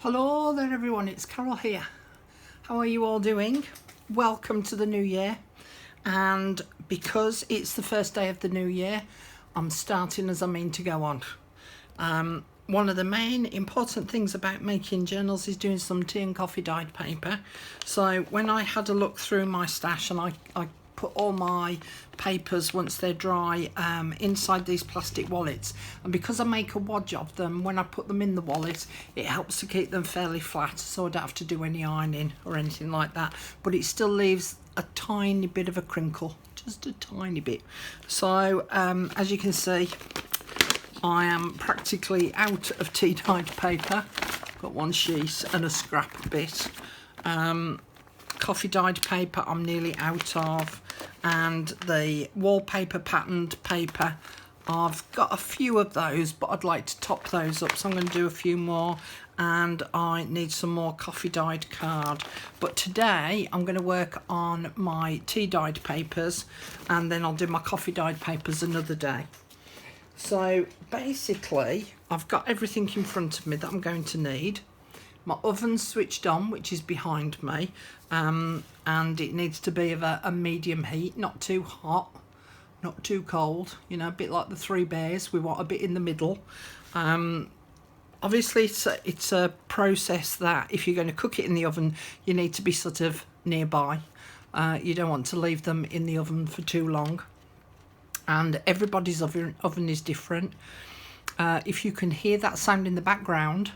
Hello there everyone, it's Carol here. How are you all doing? Welcome to the new year, and because it's the first day of the new year, I'm starting as I mean to go on. One of the main important things about making journals is doing some tea and coffee dyed paper. So when I had a look through my stash, and I put all my papers once they're dry inside these plastic wallets, and because I make a wodge of them, when I put them in the wallet it helps to keep them fairly flat, so I don't have to do any ironing or anything like that, but it still leaves a tiny bit of a crinkle, just a tiny bit. So as you can see, I am practically out of tea dyed paper. Got one sheet and a scrap bit. Coffee dyed paper I'm nearly out of, and the wallpaper patterned paper, I've got a few of those, but I'd like to top those up, so I'm going to do a few more, and I need some more coffee dyed card. But today I'm going to work on my tea dyed papers, and then I'll do my coffee dyed papers another day. So basically I've got everything in front of me that I'm going to need. My oven's switched on, which is behind me, and it needs to be of a medium heat, not too hot, not too cold, you know, a bit like the Three Bears. We want a bit in the middle. Obviously it's a process that if you're going to cook it in the oven, you need to be sort of nearby. You don't want to leave them in the oven for too long, and everybody's oven is different. If you can hear that sound in the background,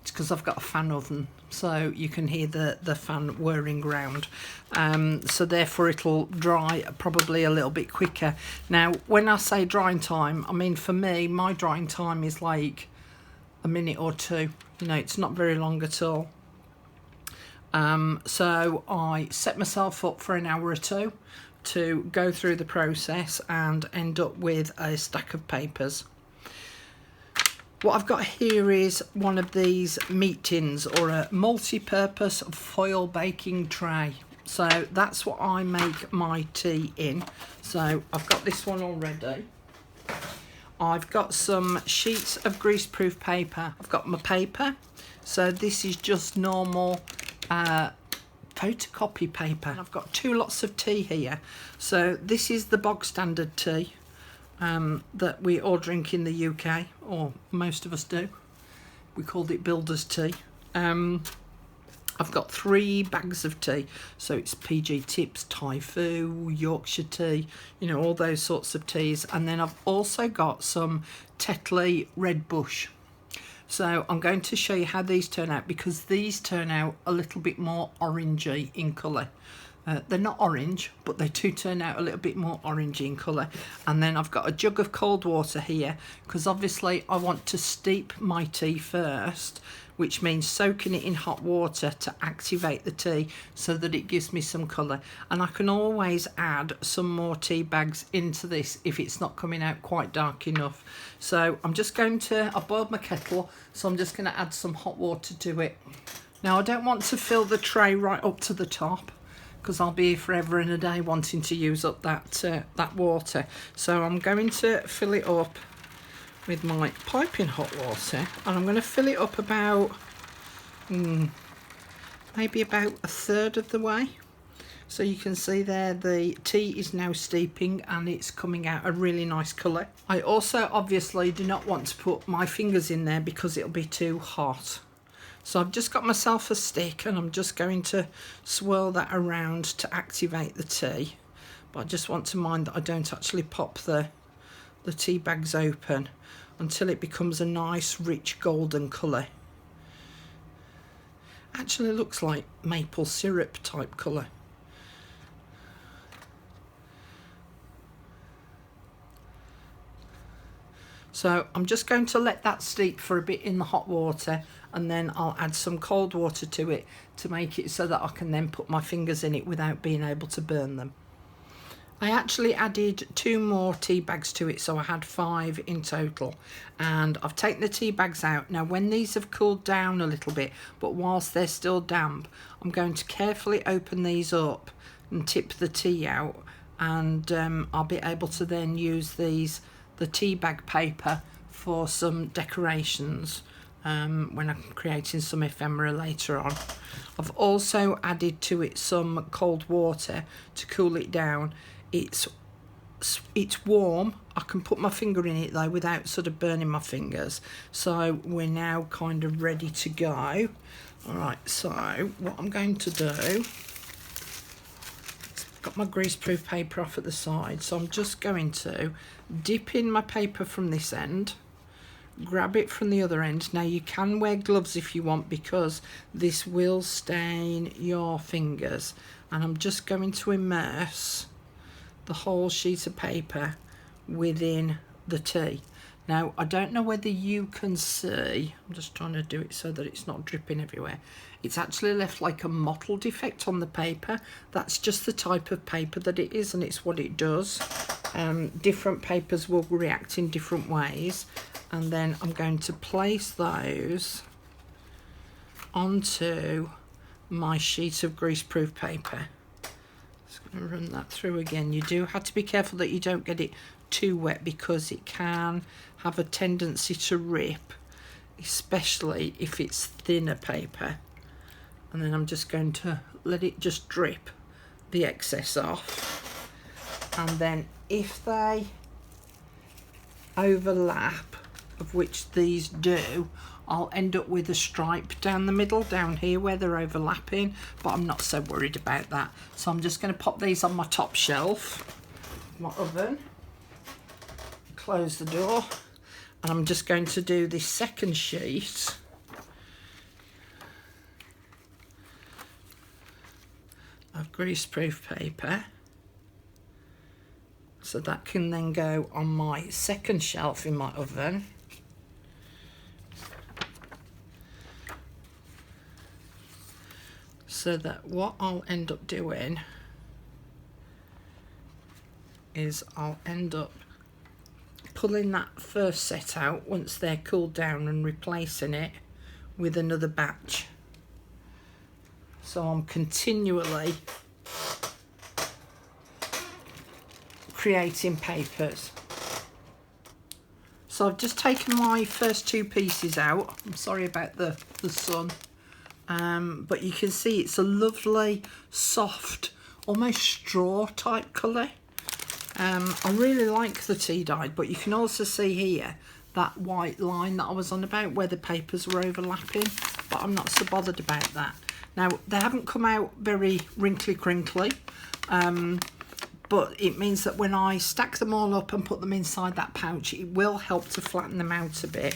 it's because I've got a fan oven, so you can hear the fan whirring round. So therefore it'll dry probably a little bit quicker. Now, when I say drying time, I mean for me, my drying time is like a minute or two. You know, it's not very long at all. So I set myself up for an hour or two to go through the process and end up with a stack of papers. What I've got here is one of these meat tins, or a multi-purpose foil baking tray. So that's what I make my tea in. So I've got this one already. I've got some sheets of greaseproof paper. I've got my paper. So this is just normal photocopy paper. And I've got two lots of tea here. So this is the bog standard tea that we all drink in the UK, or most of us do. We called it builder's tea. I've got 3 bags of tea, so it's PG Tips, Thai Fu, Yorkshire tea, you know, all those sorts of teas. And then I've also got some Tetley Red Bush. So I'm going to show you how these turn out, because these turn out a little bit more orangey in colour. They're not orange, but they do turn out a little bit more orangey in colour. And then I've got a jug of cold water here, because obviously I want to steep my tea first, which means soaking it in hot water to activate the tea so that it gives me some colour. And I can always add some more tea bags into this if it's not coming out quite dark enough. So I'm just going to, I boiled my kettle, so I'm just going to add some hot water to it. Now I don't want to fill the tray right up to the top, because I'll be here forever and a day wanting to use up that water. So I'm going to fill it up with my piping hot water, and I'm going to fill it up about maybe about a third of the way. So you can see there the tea is now steeping and it's coming out a really nice colour. I also obviously do not want to put my fingers in there because it'll be too hot. So I've just got myself a stick, and I'm just going to swirl that around to activate the tea. But I just want to mind that I don't actually pop the tea bags open until it becomes a nice rich golden colour. Actually looks like maple syrup type colour. So I'm just going to let that steep for a bit in the hot water, and then I'll add some cold water to it to make it so that I can then put my fingers in it without being able to burn them. I actually added 2 more tea bags to it, so I had 5 in total, and I've taken the tea bags out. Now when these have cooled down a little bit, but whilst they're still damp, I'm going to carefully open these up and tip the tea out, and I'll be able to then use the tea bag paper for some decorations. when I'm creating some ephemera later on. I've also added to it some cold water to cool it down. It's warm. I can put my finger in it though without sort of burning my fingers. So we're now kind of ready to go. Alright, so what I'm going to do, got my greaseproof paper off at the side, so I'm just going to dip in my paper from this end, grab it from the other end. Now you can wear gloves if you want, because this will stain your fingers, and I'm just going to immerse the whole sheet of paper within the tea. Now I don't know whether you can see, I'm just trying to do it so that it's not dripping everywhere. It's actually left like a mottled effect on the paper. That's just the type of paper that it is, and it's what it does. Different papers will react in different ways, and then I'm going to place those onto my sheet of greaseproof paper. Just going to run that through again. You do have to be careful that you don't get it too wet, because it can have a tendency to rip, especially if it's thinner paper. And then I'm just going to let it just drip the excess off, and then if they overlap, of which these do, I'll end up with a stripe down the middle down here where they're overlapping, but I'm not so worried about that. So I'm just going to pop these on my top shelf, my oven, close the door, and I'm just going to do this second sheet of greaseproof paper, so that can then go on my second shelf in my oven. So that what I'll end up doing is I'll end up pulling that first set out once they're cooled down and replacing it with another batch. So I'm continually creating papers. So I've just taken my first two pieces out. I'm sorry about the sun, but you can see it's a lovely, soft, almost straw type colour. I really like the tea dyed, but you can also see here that white line that I was on about where the papers were overlapping, but I'm not so bothered about that. Now, they haven't come out very wrinkly crinkly, but it means that when I stack them all up and put them inside that pouch, it will help to flatten them out a bit.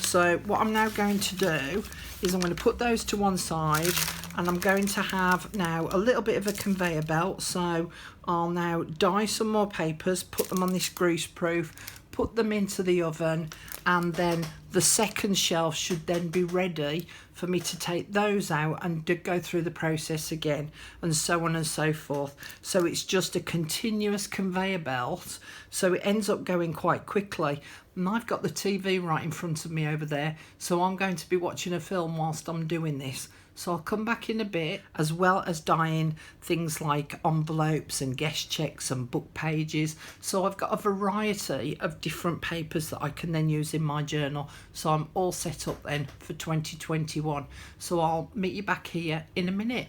So what I'm now going to do is I'm going to put those to one side, and I'm going to have now a little bit of a conveyor belt. So I'll now dye some more papers, put them on this greaseproof, put them into the oven, and then the second shelf should then be ready for me to take those out and go through the process again, and so on and so forth. So it's just a continuous conveyor belt, so it ends up going quite quickly. And I've got the TV right in front of me over there, so I'm going to be watching a film whilst I'm doing this. So I'll come back in a bit, as well as dyeing things like envelopes and guest checks and book pages. So I've got a variety of different papers that I can then use in my journal. So I'm all set up then for 2021. So I'll meet you back here in a minute.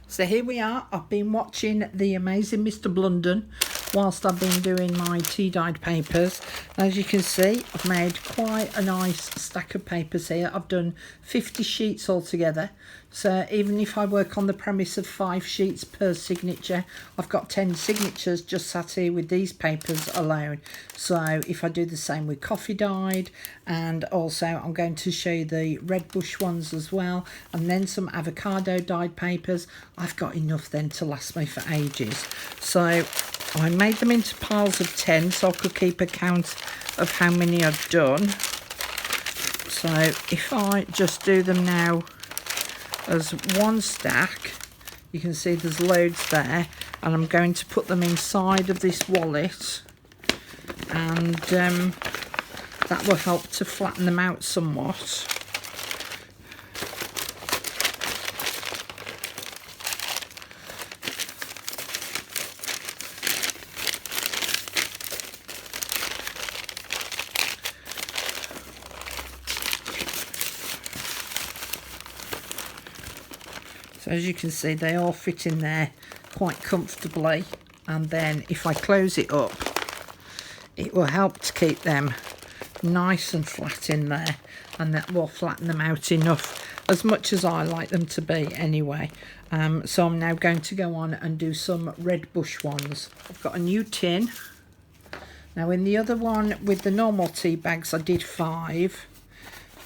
So here we are. I've been watching The Amazing Mr. Blunden whilst I've been doing my tea dyed papers. As you can see, I've made quite a nice stack of papers here. I've done 50 sheets altogether. So even if I work on the premise of 5 sheets per signature, I've got 10 signatures just sat here with these papers alone. So if I do the same with coffee dyed, and also I'm going to show you the red bush ones as well, and then some avocado dyed papers, I've got enough then to last me for ages. So I made them into piles of 10 so I could keep a count of how many I've done. So if I just do them now as one stack, you can see there's loads there, and I'm going to put them inside of this wallet, and that will help to flatten them out somewhat. So as you can see, they all fit in there quite comfortably, and then if I close it up, it will help to keep them nice and flat in there, and that will flatten them out enough, as much as I like them to be anyway. So I'm now going to go on and do some red bush ones. I've got a new tin. Now in the other one with the normal tea bags I did 5.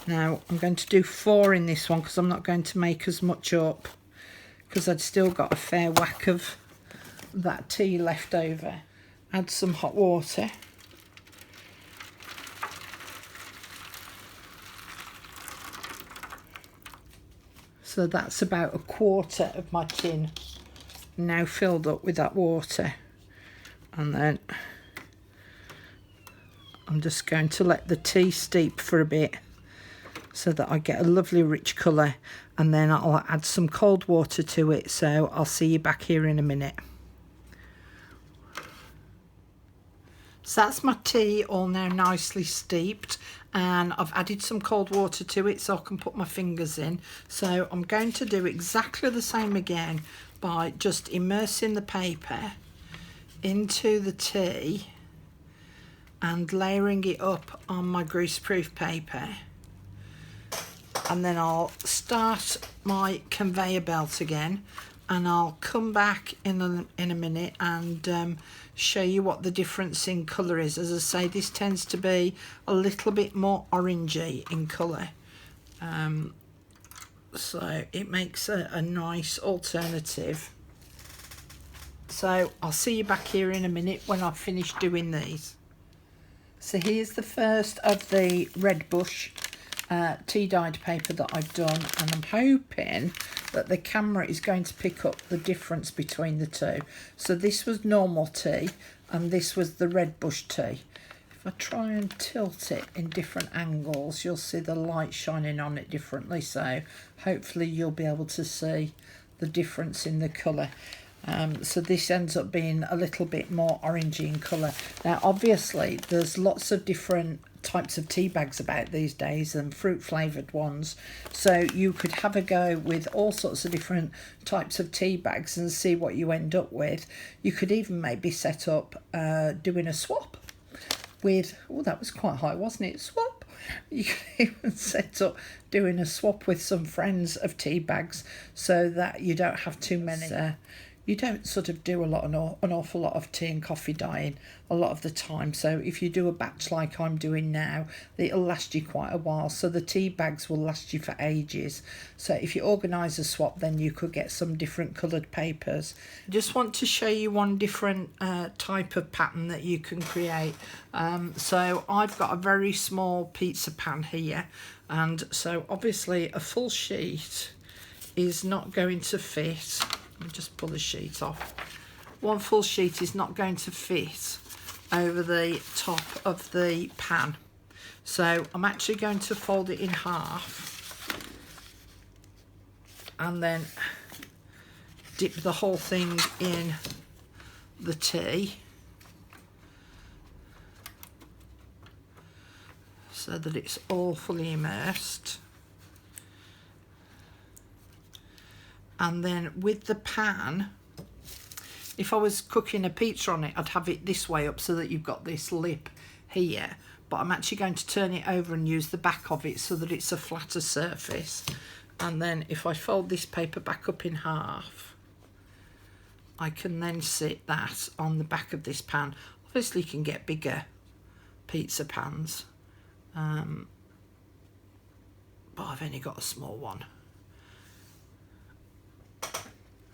Now I'm going to do 4 in this one because I'm not going to make as much up, because I'd still got a fair whack of that tea left over. Add some hot water. So that's about 1/4 of my tin now filled up with that water. And then I'm just going to let the tea steep for a bit so that I get a lovely rich colour, and then I'll add some cold water to it. So I'll see you back here in a minute. So that's my tea all now nicely steeped, and I've added some cold water to it so I can put my fingers in. So I'm going to do exactly the same again by just immersing the paper into the tea and layering it up on my greaseproof paper. And then I'll start my conveyor belt again, and I'll come back in a minute and show you what the difference in colour is. As I say, this tends to be a little bit more orangey in colour, so it makes a nice alternative. So I'll see you back here in a minute when I've finished doing these. So here's the first of the red bush tea dyed paper that I've done, and I'm hoping that the camera is going to pick up the difference between the two. So this was normal tea and this was the red bush tea. If I try and tilt it in different angles, you'll see the light shining on it differently, so hopefully you'll be able to see the difference in the colour. So this ends up being a little bit more orangey in colour. Now obviously there's lots of different types of tea bags about these days, and fruit flavoured ones, so you could have a go with all sorts of different types of tea bags and see what you end up with. You could even maybe set up doing a swap with, oh that was quite high, wasn't it? Swap. You could even set up doing a swap with some friends of tea bags so that you don't have too many. You don't sort of do an awful lot of tea and coffee dyeing a lot of the time. So if you do a batch like I'm doing now, it'll last you quite a while. So the tea bags will last you for ages. So if you organise a swap, then you could get some different coloured papers. Just want to show you one different type of pattern that you can create. So I've got a very small pizza pan here. And so obviously a full sheet is not going to fit. Let me just pull the sheet off. One full sheet is not going to fit over the top of the pan. So I'm actually going to fold it in half and then dip the whole thing in the tea so that it's all fully immersed. And then with the pan, if I was cooking a pizza on it, I'd have it this way up so that you've got this lip here. But I'm actually going to turn it over and use the back of it so that it's a flatter surface. And then if I fold this paper back up in half, I can then sit that on the back of this pan. Obviously you can get bigger pizza pans, but I've only got a small one.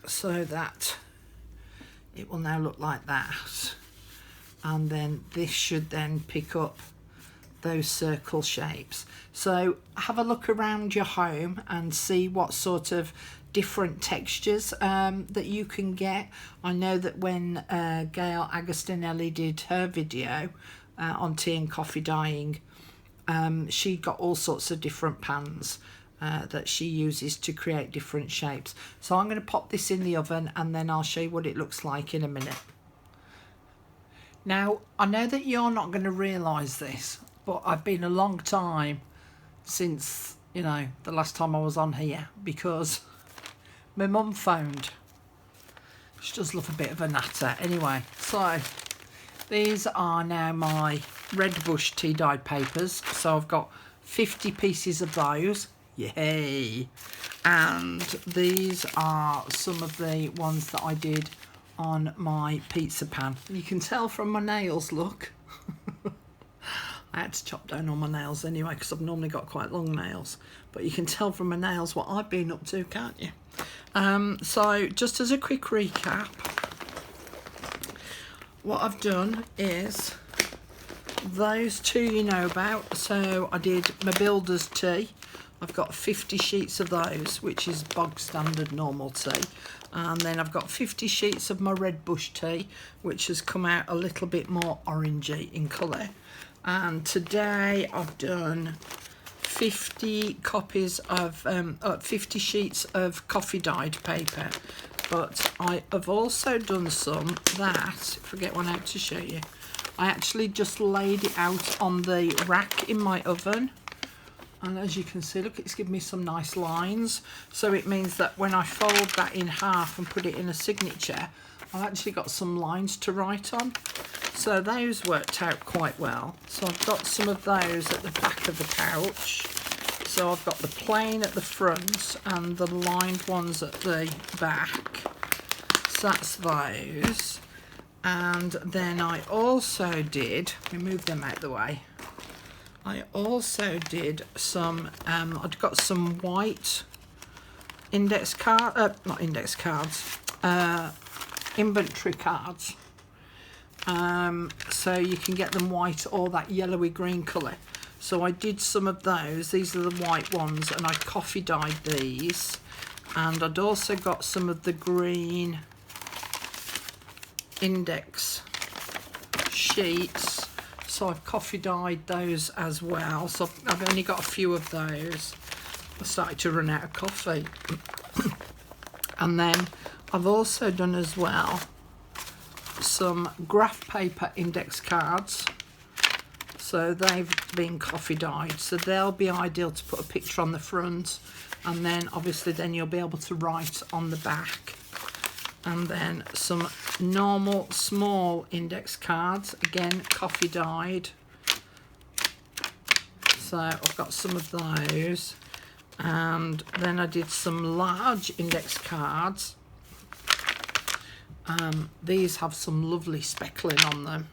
So that it will now look like that, and then this should then pick up those circle shapes. So have a look around your home and see what sort of different textures that you can get. I know that when Gail Agostinelli did her video on tea and coffee dyeing, she got all sorts of different pans that she uses to create different shapes. So I'm going to pop this in the oven and then I'll show you what it looks like in a minute. Now I know that you're not going to realise this, but I've been a long time since, you know, the last time I was on here, because my mum phoned. She does love a bit of a natter. Anyway, so these are now my red bush tea dyed papers. So I've got 50 pieces of those. Yay! And these are some of the ones that I did on my pizza pan. You can tell from my nails, look. I had to chop down on my nails anyway because I've normally got quite long nails. But you can tell from my nails what I've been up to, can't you? So just as a quick recap, what I've done is those two you know about. So I did my builder's tea. I've got 50 sheets of those, which is bog standard normal tea. And then I've got 50 sheets of my red bush tea, which has come out a little bit more orangey in colour. And today I've done 50 copies of 50 sheets of coffee dyed paper, but I have also done some that, if I get one out to show you, I actually just laid it out on the rack in my oven, and as you can see, look, it's given me some nice lines. So it means that when I fold that in half and put it in a signature, I've actually got some lines to write on. So those worked out quite well. So I've got some of those at the back of the pouch. So I've got the plain at the front and the lined ones at the back. So that's those. And then I also did, let me move them out of the way. I also did some, I'd got some white index card, not index cards, inventory cards. So you can get them white or that yellowy green colour. So I did some of those. These are the white ones, and I coffee dyed these. And I'd also got some of the green index sheets. So I've coffee dyed those as well. So I've only got a few of those. I started to run out of coffee. And then I've also done as well some graph paper index cards. So they've been coffee dyed, so they'll be ideal to put a picture on the front, and then obviously then you'll be able to write on the back. And then some normal small index cards, again coffee dyed. So I've got some of those, and then I did some large index cards. These have some lovely speckling on them,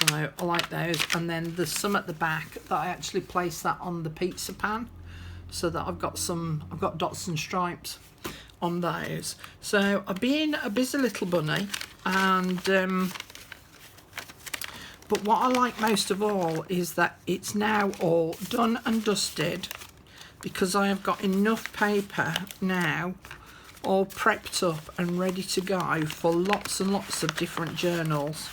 so I like those. And then there's some at the back that I actually place that on the pizza pan, so that I've got dots and stripes on those. So I've been a busy little bunny, and but what I like most of all is that it's now all done and dusted, because I have got enough paper now all prepped up and ready to go for lots and lots of different journals.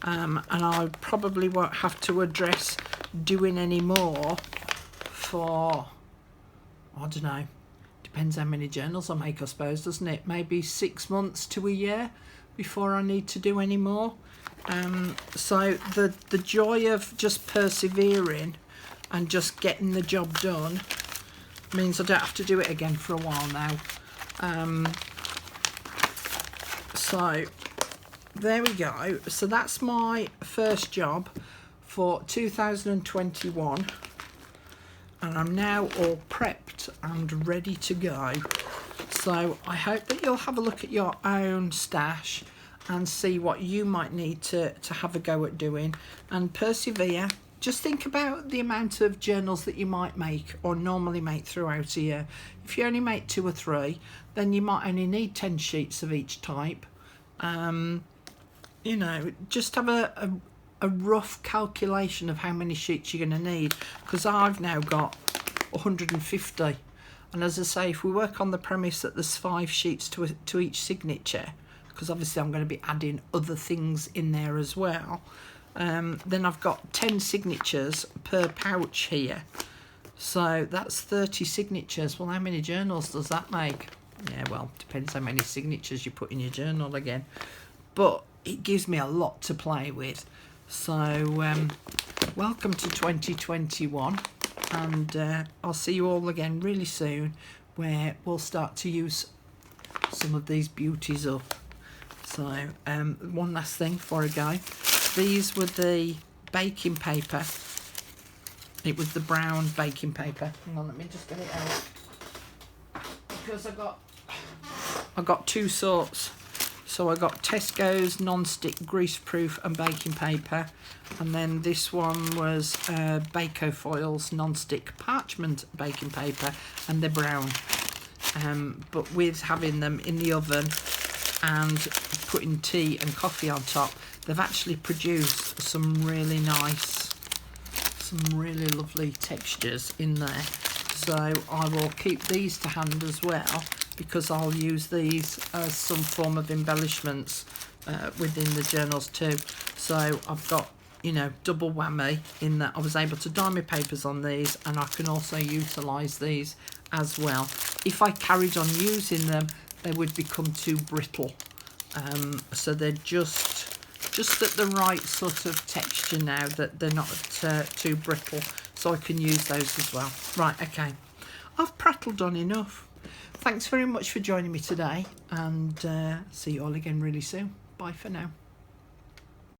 And I probably won't have to address doing any more for, I don't know, depends how many journals I make, I suppose, doesn't it? Maybe 6 months to a year before I need to do any more. So the joy of just persevering and just getting the job done means I don't have to do it again for a while now. So there we go. So that's my first job for 2021, and I'm now all prepped and ready to go. So I hope that you'll have a look at your own stash and see what you might need to have a go at doing, and persevere. Just think about the amount of journals that you might make or normally make throughout a year. If you only make 2 or 3, then you might only need 10 sheets of each type. You know, just have a rough calculation of how many sheets you're going to need, because I've now got 150. And as I say, if we work on the premise that there's 5 sheets to each signature, because obviously I'm going to be adding other things in there as well, then I've got 10 signatures per pouch here. So that's 30 signatures. Well, how many journals does that make? Yeah, well, depends how many signatures you put in your journal again. But it gives me a lot to play with. So welcome to 2021. And I'll see you all again really soon where we'll start to use some of these beauties up. So one last thing before I go. These were the baking paper. It was the brown baking paper. Hang on, let me just get it out. Because I got two sorts. So I got Tesco's non-stick greaseproof and baking paper, and then this one was Bako Foils non-stick parchment baking paper, and they're brown. But with having them in the oven and putting tea and coffee on top, they've actually produced some really nice, some really lovely textures in there. So I will keep these to hand as well, because I'll use these as some form of embellishments within the journals too. So I've got, you know, double whammy in that I was able to dye my papers on these, and I can also utilise these as well. If I carried on using them, they would become too brittle. So they're just at the right sort of texture now, that they're not too brittle, so I can use those as well. Right, okay, I've prattled on enough. Thanks very much for joining me today, and see you all again really soon. Bye for now.